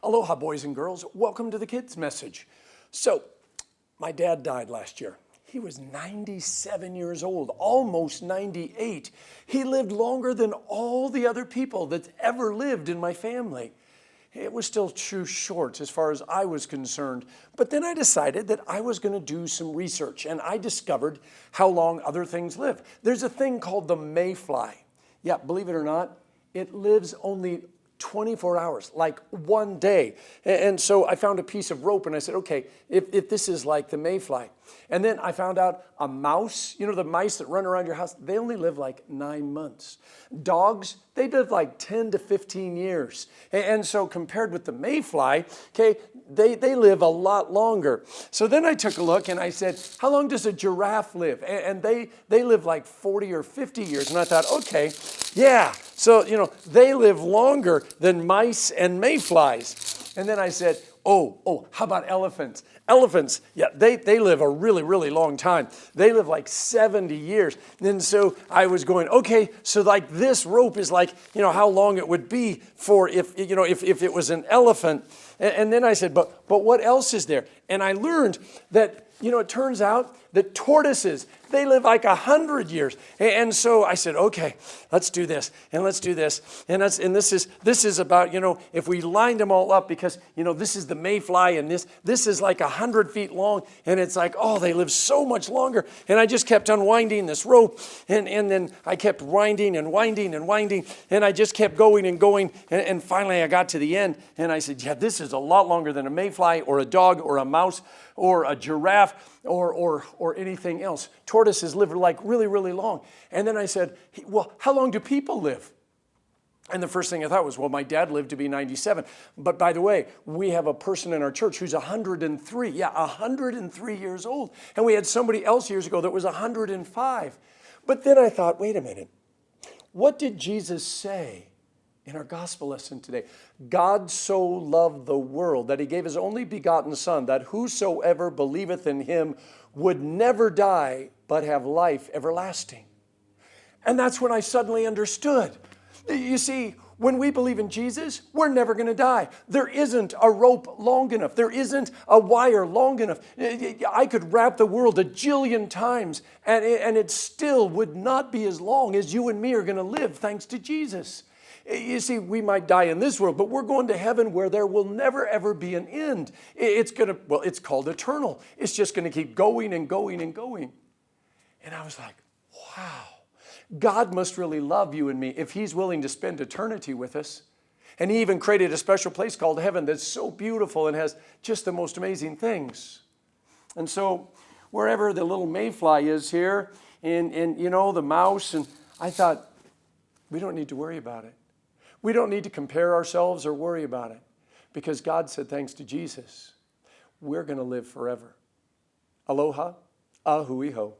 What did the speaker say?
Aloha, boys and girls. Welcome to the Kids Message. So, my dad died last year. He was 97 years old, almost 98. He lived longer than all the other people that ever lived in my family. It was still too short as far as I was concerned. But then I decided that I was going to do some research, and I discovered how long other things live. There's a thing called the Mayfly. Yeah, believe it or not, it lives only 24 hours, like one day. And so I found a piece of rope and I said, okay, if this is like the Mayfly. And then I found out a mouse, you know, the mice that run around your house, they only live like 9 months. Dogs, they live like 10 to 15 years. And so compared with the Mayfly, okay, they live a lot longer. So then I took a look and I said, how long does a giraffe live? And they live like 40 or 50 years. And I thought, okay, yeah. So, you know, they live longer than mice and mayflies. And then I said, oh, how about elephants? Elephants, yeah, they live a really, really long time. They live like 70 years. And so I was going, okay, so like this rope is like, you know, how long it would be for if it was an elephant. And then I said, but what else is there? And I learned that, you know, it turns out that tortoises, they live like 100 years. And so I said, okay, let's do this, and let's do this. And this is about, you know, if we lined them all up, because, you know, this is the Mayfly, and this is like 100 feet long, and it's like, oh, they live so much longer. And I just kept unwinding this rope, and then I kept winding and winding and winding, and I just kept going and going, and finally I got to the end, and I said, yeah, this is a lot longer than a Mayfly or a dog or a mouse or a giraffe or anything else. Tortoises live like really, really long. And then I said, well, how long do people live? And the first thing I thought was, well, my dad lived to be 97. But by the way, we have a person in our church who's 103. Yeah, 103 years old. And we had somebody else years ago that was 105. But then I thought, wait a minute. What did Jesus say in our gospel lesson today? God so loved the world that he gave his only begotten Son, that whosoever believeth in him would never die, but have life everlasting. And that's when I suddenly understood. You see, when we believe in Jesus, we're never going to die. There isn't a rope long enough. There isn't a wire long enough. I could wrap the world a jillion times, and it still would not be as long as you and me are going to live, thanks to Jesus. You see, we might die in this world, but we're going to heaven where there will never, ever be an end. It's called eternal. It's just going to keep going and going and going. And I was like, wow, God must really love you and me if he's willing to spend eternity with us. And he even created a special place called heaven that's so beautiful and has just the most amazing things. And so wherever the little Mayfly is here and you know, the mouse, and I thought, we don't need to worry about it. We don't need to compare ourselves or worry about it, because God said, thanks to Jesus, we're going to live forever. Aloha, ahui ho.